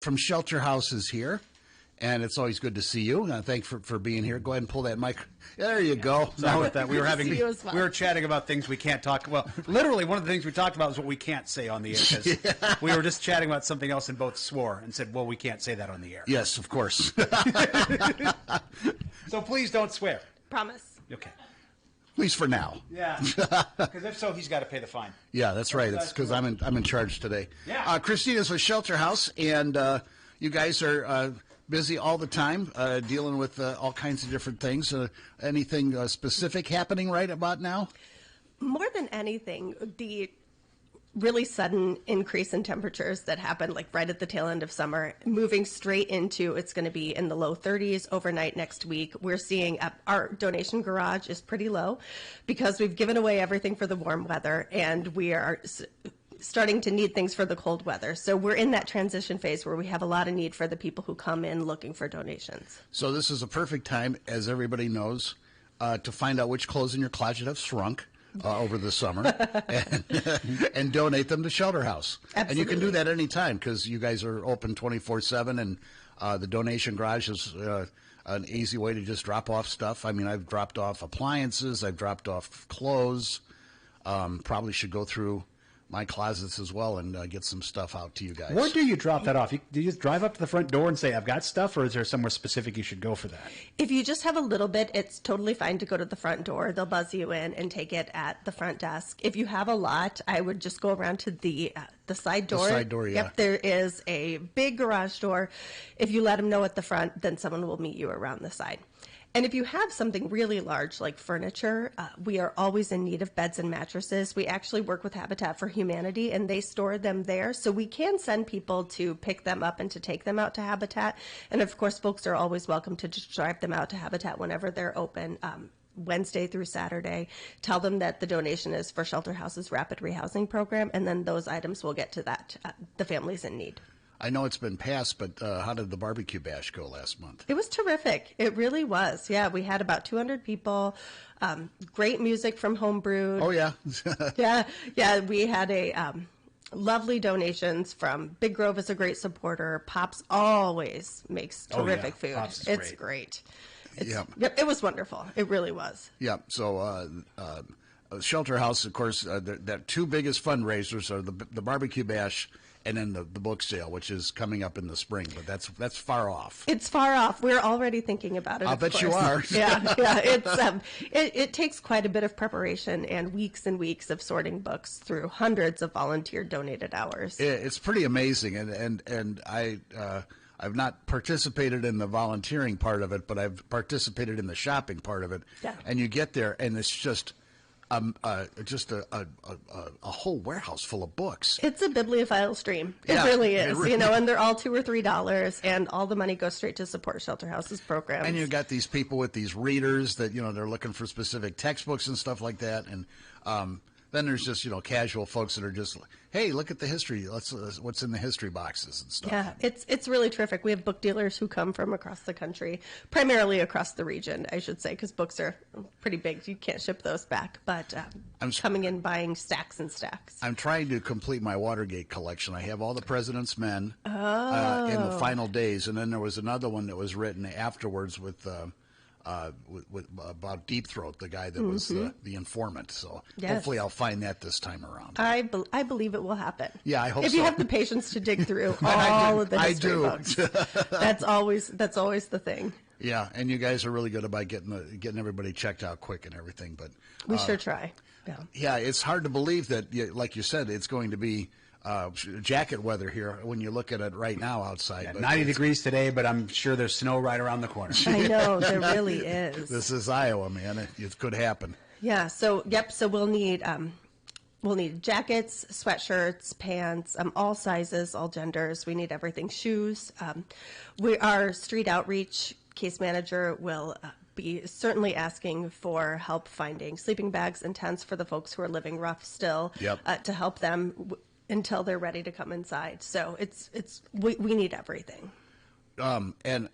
from Shelter House is here, and it's always good to see you. Thanks for being here. Go ahead and pull that mic. There you go. Sorry about that. We well. were chatting about things we can't talk. Well, literally, one of the things we talked about was what we can't say on the air. Because we were just chatting about something else and both swore and said, "Well, we can't say that on the air." Yes, of course. So please don't swear. Promise. Okay. At least for now. Yeah. Because if so, he's got to pay the fine. Yeah, that's right. It's because I'm in charge today. Yeah. Christina's with Shelter House, and you guys are busy all the time dealing with all kinds of different things. Anything specific happening right about now? More than anything, the really sudden increase in temperatures that happened like right at the tail end of summer, moving straight into it's going to be in the low 30s overnight next week. We're seeing our donation garage is pretty low because we've given away everything for the warm weather, and we are starting to need things for the cold weather. So we're in that transition phase where we have a lot of need for the people who come in looking for donations. So this is a perfect time, as everybody knows, to find out which clothes in your closet have shrunk over the summer and donate them to Shelter House. Absolutely. And you can do that anytime because you guys are open 24/7, and the donation garage is an easy way to just drop off stuff. I mean, I've dropped off appliances, I've dropped off clothes. Probably should go through my closets as well and get some stuff out to you guys. Where do you drop that off? Do you just drive up to the front door and say, "I've got stuff," or is there somewhere specific you should go for that? If you just have a little bit, it's totally fine to go to the front door. They'll buzz you in and take it at the front desk. If you have a lot, I would just go around to the side door. The side door, yeah. Yep, there is a big garage door. If you let them know at the front, then someone will meet you around the side. And if you have something really large like furniture, we are always in need of beds and mattresses. We actually work with Habitat for Humanity, and they store them there. So we can send people to pick them up and to take them out to Habitat. And of course, folks are always welcome to just drive them out to Habitat whenever they're open. Wednesday through Saturday. Tell them that the donation is for Shelter House's Rapid Rehousing Program, and then those items will get to that, the families in need. I know it's been passed, but how did the barbecue bash go last month? It was terrific. It really was. Yeah, we had about 200 people. Great music from Homebrewed. Oh, yeah. Yeah. We had a lovely donations from Big Grove is a great supporter. Pops always makes terrific food. Pops is it's great. Yep, it was wonderful. It really was. Yep. So Shelter House, of course, their two biggest fundraisers are the barbecue bash and then the book sale, which is coming up in the spring, but that's far off. It's far off. We're already thinking about it. I'll bet you are. Yeah. It takes quite a bit of preparation and weeks of sorting books through hundreds of volunteer donated hours. It's pretty amazing, and I've not participated in the volunteering part of it, but I've participated in the shopping part of it. Yeah. And you get there, and it's just a whole warehouse full of books. It's a bibliophile stream. Yeah, It really is. it really And they're all $2 or $3, and all the money goes straight to support Shelter House's programs. And you've got these people with these readers that, they're looking for specific textbooks and stuff like that. And then there's just, casual folks that are just, hey, look at the history. What's in the history boxes and stuff. Yeah, it's really terrific. We have book dealers who come from across the country, primarily across the region, I should say, because books are pretty big. You can't ship those back, but coming in buying stacks and stacks. I'm trying to complete my Watergate collection. I have all the President's Men in the final days, and then there was another one that was written afterwards with about Deep Throat, the guy that was the informant. So yes. Hopefully I'll find that this time around. I believe it will happen. Yeah, I hope if so. you have the patience to dig through all of the history books. That's always the thing. Yeah, and you guys are really good about getting everybody checked out quick and everything. But we sure try. Yeah, it's hard to believe that, like you said, it's going to be jacket weather here when you look at it right now outside. Yeah, 90 degrees today, but I'm sure there's snow right around the corner. I know, there really is. This is Iowa, man. It could happen. Yeah, so we'll need jackets, sweatshirts, pants, all sizes, all genders. We need everything. Shoes. Our street outreach case manager will be certainly asking for help finding sleeping bags and tents for the folks who are living rough still. Yep. To help them until they're ready to come inside. So we need everything. And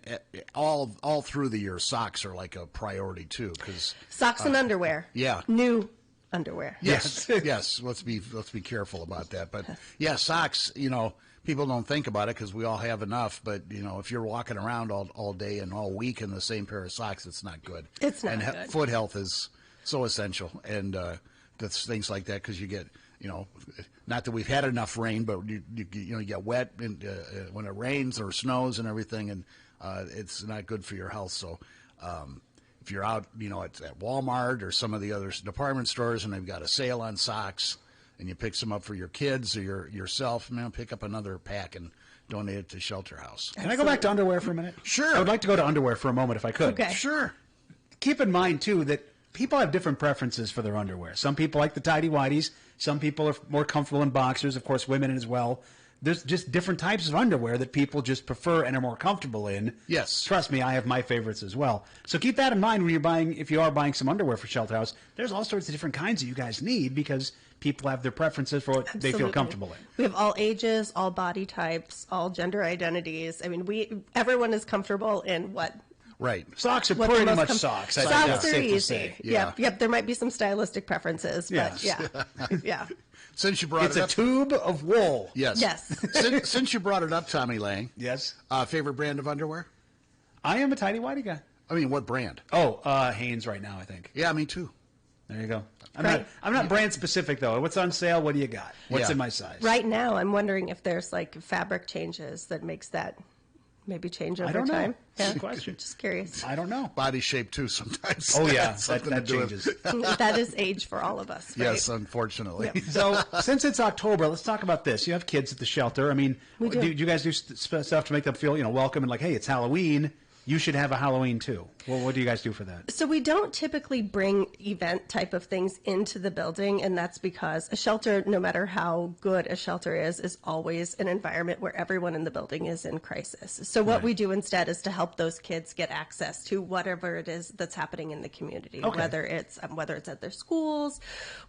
all through the year, socks are like a priority too, because socks and underwear. Yeah. New underwear. Yes. Yes. Let's be careful about that. But yeah, socks. people don't think about it because we all have enough. But if you're walking around all day and all week in the same pair of socks, it's not good. It's not and good. Foot health is so essential, and that's things like that because you get not that we've had enough rain, but you get wet and, when it rains or snows and everything, and it's not good for your health. So if you're out, at Walmart or some of the other department stores and they've got a sale on socks, and you pick some up for your kids or yourself, pick up another pack and donate it to Shelter House. Can I go back to underwear for a minute? Sure. I would like to go to underwear for a moment if I could. Okay. Sure. Keep in mind, too, that people have different preferences for their underwear. Some people like the tighty-whities. Some people are more comfortable in boxers. Of course, women as well. There's just different types of underwear that people just prefer and are more comfortable in. Yes. Trust me, I have my favorites as well. So keep that in mind when if you are buying some underwear for Shelter House. There's all sorts of different kinds that you guys need because people have their preferences for what they feel Absolutely. comfortable in. We have all ages, all body types, all gender identities. I mean, everyone is comfortable in what. Right. Socks are what the pretty most much com- socks. I think Socks that's are safe to easy. say. Yeah. Yep. There might be some stylistic preferences, but Yes. yeah. Since you brought It's it a up, tube of wool. yes, Yes. since you brought it up, Tommy Lang, Yes. favorite brand of underwear? I am a tighty-whitey guy. I mean, what brand? Oh, Hanes right now, I think. Yeah, me too. There you go. Right. I'm not brand specific though. What's on sale? What do you got? What's Yeah. in my size? Right now, I'm wondering if there's like fabric changes that makes that maybe change over I don't know. time. That's a question. Just curious. I don't know. Body shape too sometimes. Oh yeah, Something that to do with- changes. That is age for all of us. Right? Yes, unfortunately. Yep. So since it's October, let's talk about this. You have kids at the shelter. I mean, We do. do you guys do stuff to make them feel welcome and like, hey, it's Halloween. You should have a Halloween too. Well, what do you guys do for that? So we don't typically bring event type of things into the building, and that's because a shelter, no matter how good a shelter is always an environment where everyone in the building is in crisis. So what we do instead is to help those kids get access to whatever it is that's happening in the community, Okay. whether it's at their schools,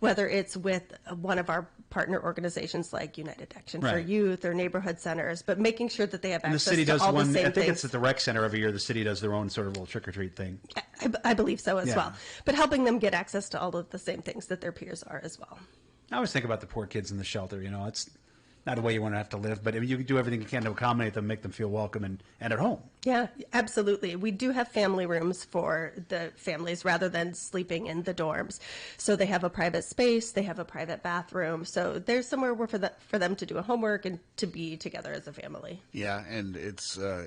whether it's with one of our partner organizations like United Action for Right. Youth or neighborhood centers, but making sure that they have And the access city to does all one. the same I think things. it's at the rec center every year. The city does their own sort of little trick or treat thing. I believe so as Yeah. well. But helping them get access to all of the same things that their peers are as well. I always think about the poor kids in the shelter. It's not the way you want to have to live, but I mean, you do everything you can to accommodate them, make them feel welcome and at home. Yeah, absolutely. We do have family rooms for the families rather than sleeping in the dorms. So they have a private space, they have a private bathroom. So there's somewhere where for them to do a homework and to be together as a family. Yeah, and it's a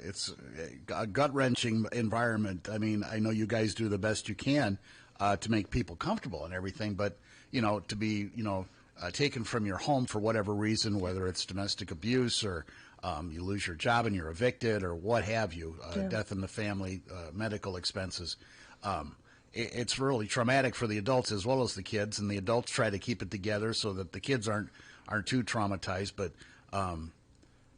gut-wrenching environment. I mean, I know you guys do the best you can to make people comfortable and everything, but to be taken from your home for whatever reason, whether it's domestic abuse or you lose your job and you're evicted or what have you, death in the family, medical expenses. It's really traumatic for the adults as well as the kids, and the adults try to keep it together so that the kids aren't too traumatized. But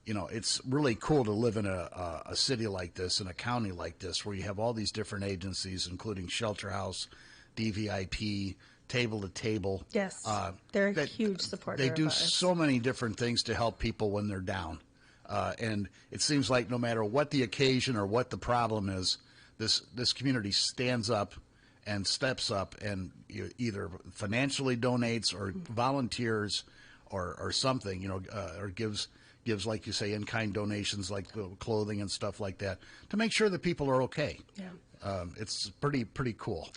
it's really cool to live in a city like this, in a county like this, where you have all these different agencies, including Shelter House, DVIP, Table to Table. Yes, they're a huge supporter They of do ours. so many different things to help people when they're down. And it seems like no matter what the occasion or what the problem is, this community stands up and steps up and either financially donates or volunteers or something, or gives, like you say, in-kind donations like clothing and stuff like that to make sure that people are okay. Yeah. It's pretty cool.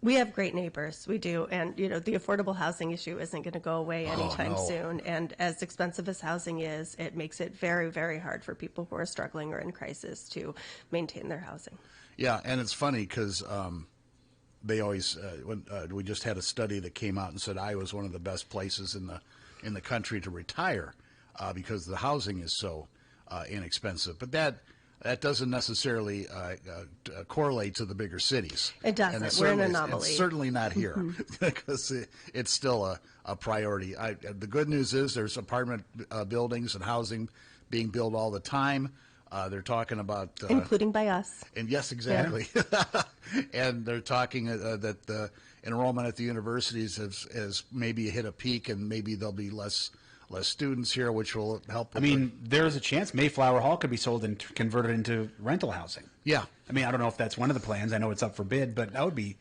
We have great neighbors. We do. And, the affordable housing issue isn't going to go away anytime no. soon. And as expensive as housing is, it makes it very, very hard for people who are struggling or in crisis to maintain their housing. Yeah, and it's funny because they always we just had a study that came out and said Iowa is one of the best places in the country to retire because the housing is so inexpensive. But that doesn't necessarily correlate to the bigger cities. It doesn't. And We're an certainly- anomaly. It's certainly not here because it's still a priority. The good news is there's apartment buildings and housing being built all the time. They're talking about Including by us. and yes, exactly. And they're talking that the enrollment at the universities has maybe hit a peak, and maybe there'll be less students here, which will help. I mean, there's a chance Mayflower Hall could be sold and converted into rental housing. Yeah. I mean, I don't know if that's one of the plans. I know it's up for bid, but that would be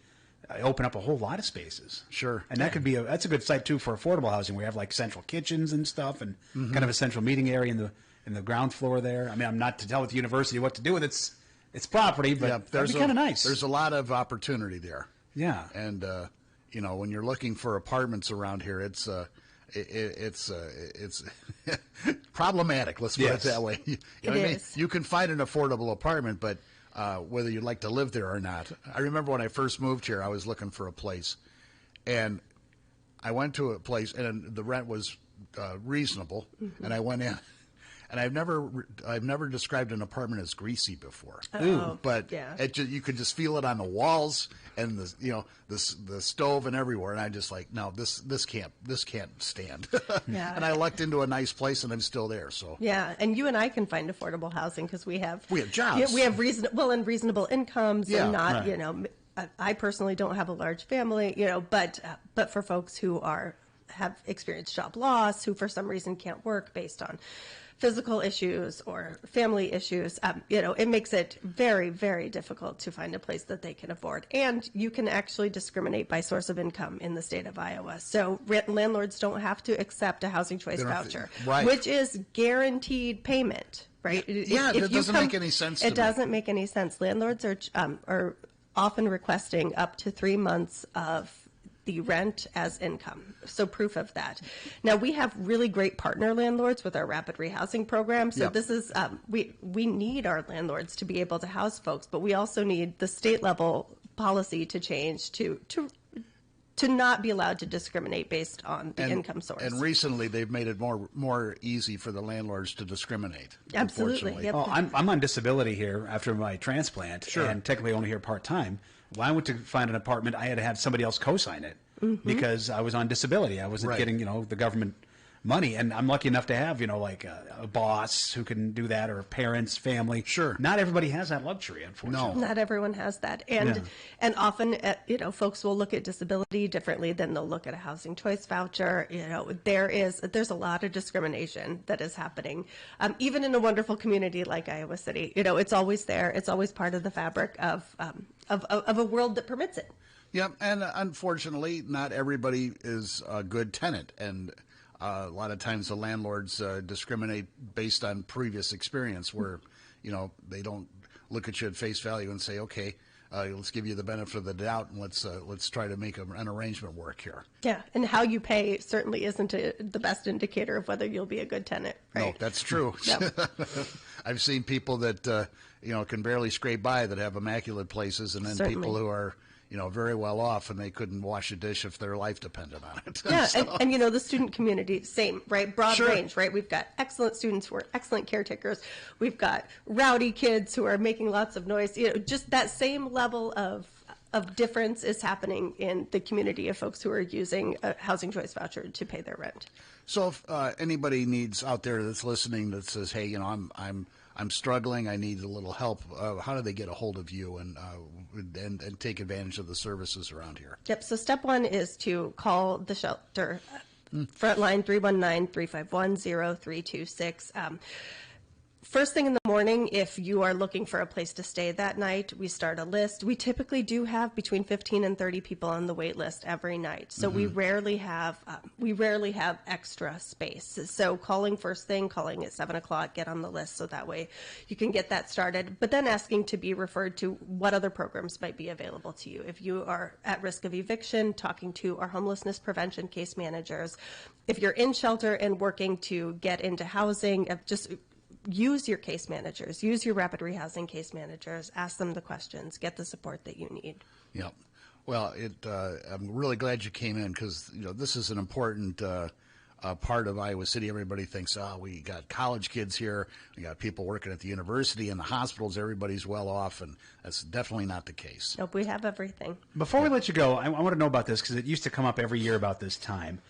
open up a whole lot of spaces. Sure. And that could be that's a good site too for affordable housing. We have like central kitchens and stuff, and kind of a central meeting area, and in the ground floor there. I mean, I'm not to tell the university what to do with its property, but that'd be kind of nice. There's a lot of opportunity there. Yeah. And when you're looking for apartments around here, it's problematic. Let's put it that way. You know what I mean? You can find an affordable apartment, but whether you'd like to live there or not. I remember when I first moved here, I was looking for a place, and I went to a place, and the rent was reasonable, and I went in. And I've never described an apartment as greasy before. But you could just feel it on the walls and the stove and everywhere. And I'm just like, no, this can't stand. Yeah. And I lucked into a nice place, and I'm still there. So yeah, and you and I can find affordable housing because we have jobs. Yeah, we have reasonable incomes, Yeah, and not right. I personally don't have a large family, but for folks who have experienced job loss, who for some reason can't work based on physical issues or family issues, it makes it very, very difficult to find a place that they can afford. And you can actually discriminate by source of income in the state of Iowa. So landlords don't have to accept a housing choice voucher, right. which is guaranteed payment, right? That doesn't make any sense to me. It doesn't make any sense. Landlords are often requesting up to 3 months of the rent as income, so proof of that. Now, we have really great partner landlords with our rapid rehousing program. So this is we need our landlords to be able to house folks, but we also need the state level policy to change to not be allowed to discriminate based on the income source. And recently, they've made it more easy for the landlords to discriminate. Absolutely. Yep. Well, I'm on disability here after my transplant, and technically only here part-time. When I went to find an apartment, I had to have somebody else co-sign it because I was on disability. I wasn't getting, the government money, and I'm lucky enough to have, like a boss who can do that, or parents, family. Sure. Not everybody has that luxury, unfortunately. Not everyone has that, and often, folks will look at disability differently than they'll look at a housing choice voucher. There's a lot of discrimination that is happening, even in a wonderful community like Iowa City. It's always there. It's always part of the fabric of a world that permits it. Yep, and unfortunately, not everybody is a good tenant, and a lot of times the landlords discriminate based on previous experience, where they don't look at you at face value and say, okay, let's give you the benefit of the doubt, and let's try to make an arrangement work here. Yeah, and how you pay certainly isn't the best indicator of whether you'll be a good tenant. Right? No, that's true. I've seen people that can barely scrape by that have immaculate places, and then people who are very well off, and they couldn't wash a dish if their life depended on it. Yeah, and the student community, same, right? Broad range, right? We've got excellent students who are excellent caretakers. We've got rowdy kids who are making lots of noise. Just that same level of difference is happening in the community of folks who are using a housing choice voucher to pay their rent. So if anybody needs out there that's listening that says, hey, I'm struggling, I need a little help, how do they get a hold of you and take advantage of the services around here? Yep, so step one is to call the shelter. Frontline 319-351-0326. First thing in the morning, if you are looking for a place to stay that night, we start a list. We typically do have between 15 and 30 people on the wait list every night. So we rarely have extra space. So calling first thing, calling at 7 o'clock, get on the list so that way you can get that started. But then asking to be referred to what other programs might be available to you. If you are at risk of eviction, talking to our homelessness prevention case managers. If you're in shelter and working to get into housing, just use your case managers, use your rapid rehousing case managers, ask them the questions, get the support that you need. Yeah. Well, I'm really glad you came in, because this is an important part of Iowa City. Everybody thinks, we got college kids here, we got people working at the university and the hospitals, everybody's well off, and that's definitely not the case. Nope, we have everything. Before we let you go, I want to know about this, because it used to come up every year about this time.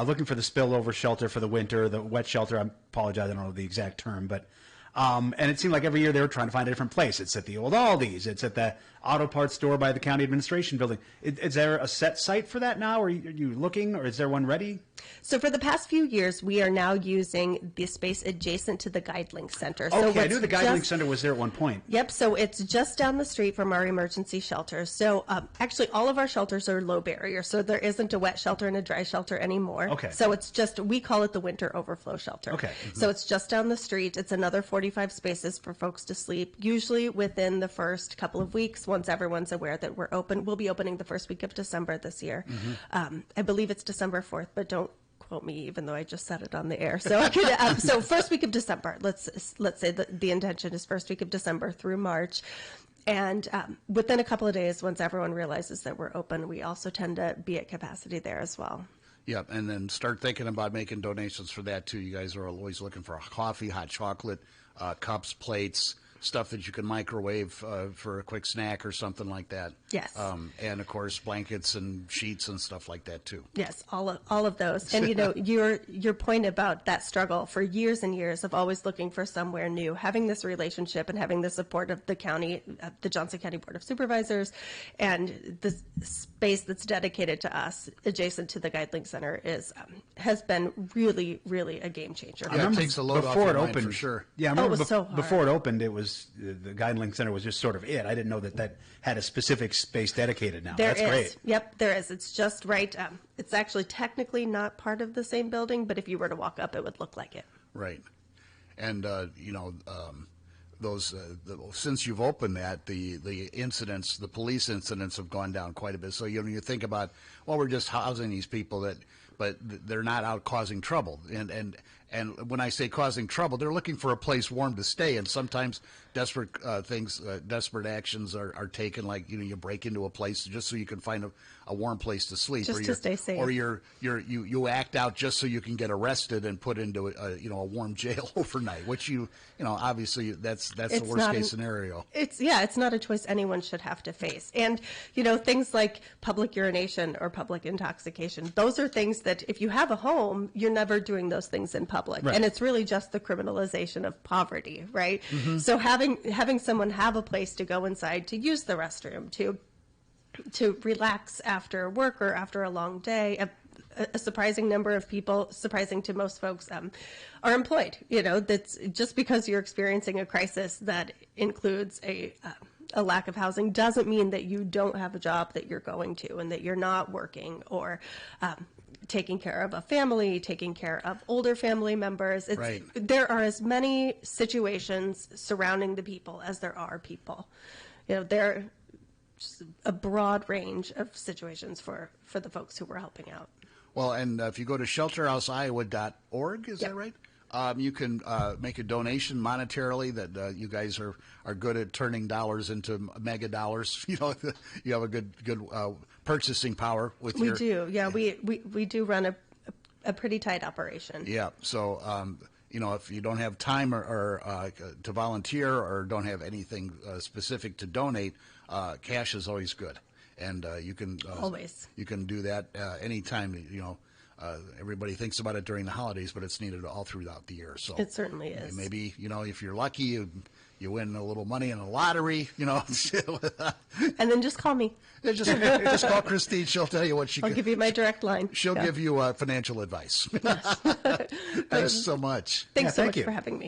Looking for the spillover shelter for the winter, the wet shelter. I apologize, I don't know the exact term, but And it seemed like every year they were trying to find a different place. It's at the old Aldi's. It's at the auto parts store by the county administration building. Is there a set site for that now? Are you looking, or is there one ready? So for the past few years, we are now using the space adjacent to the GuideLink Center. So Okay, I it's knew the GuideLink just- Center was there at one point. Yep, so it's just down the street from our emergency shelters. So actually, all of our shelters are low barrier, so there isn't a wet shelter and a dry shelter anymore. Okay. So it's just, we call it the winter overflow shelter. Okay. So it's just down the street. It's another 45 spaces for folks to sleep, usually within the first couple of weeks, once everyone's aware that we're open. We'll be opening the first week of December this year. I believe it's December 4th, but don't quote me, even though I just said it on the air. So I could, so first week of December, let's say that the intention is first week of December through March. And within a couple of days, once everyone realizes that we're open, we also tend to be at capacity there as well. Yep, and then start thinking about making donations for that too. You guys are always looking for coffee, hot chocolate, cups, plates, stuff that you can microwave for a quick snack or something like that. Yes. And of course, blankets and sheets and stuff like that too. Yes, all of those. And your point about that struggle for years and years of always looking for somewhere new, having this relationship and having the support of the county, the Johnson County Board of Supervisors, and the space that's dedicated to us adjacent to the GuideLink Center has been really, really a game changer. Yeah, it takes a load off your mind for sure. Yeah, I remember it was so hard. before it opened, it was the GuideLink Center was just sort of it. I didn't know that had a specific space dedicated now. There That's is. great. Yep, there is. It's just right. It's actually technically not part of the same building, but if you were to walk up, it would look like it. Right. And, since you've opened that, the incidents, the police incidents have gone down quite a bit. So, you think about, well, we're just housing these people but they're not out causing trouble. And when I say causing trouble, they're looking for a place warm to stay. And sometimes desperate desperate actions are taken, like, you break into a place just so you can find a warm place to sleep. Just to stay safe. Or you act out just so you can get arrested and put into a warm jail overnight, which obviously that's the worst case scenario. It's not a choice anyone should have to face. And things like public urination or public intoxication, those are things that if you have a home, you're never doing those things in public. Right. And it's really just the criminalization of poverty, right? So having someone have a place to go inside to use the restroom, to relax after work or after a long day. A surprising number of people, surprising to most folks, are employed. That's just because you're experiencing a crisis that includes a lack of housing doesn't mean that you don't have a job that you're going to and that you're not working or taking care of a family, taking care of older family members. Right. There are as many situations surrounding the people as there are people. There just a broad range of situations for the folks who we're helping out. Well, and if you go to shelterhouseiowa.org, is Yep. that right? You can make a donation monetarily. That you guys are good at turning dollars into mega dollars. You have a good purchasing power with We your. do, yeah. We do run a pretty tight operation. Yeah. So if you don't have time or to volunteer or don't have anything specific to donate, cash is always good, and you can Always. you can do that anytime. Everybody thinks about it during the holidays, but it's needed all throughout the year. So It certainly is. maybe if you're lucky, you win a little money in a lottery. And then just call me. just call Christine. She'll tell you what she. I'll give you my direct line. She'll give you financial advice. Thanks so much. Thanks so thank much you. for having me.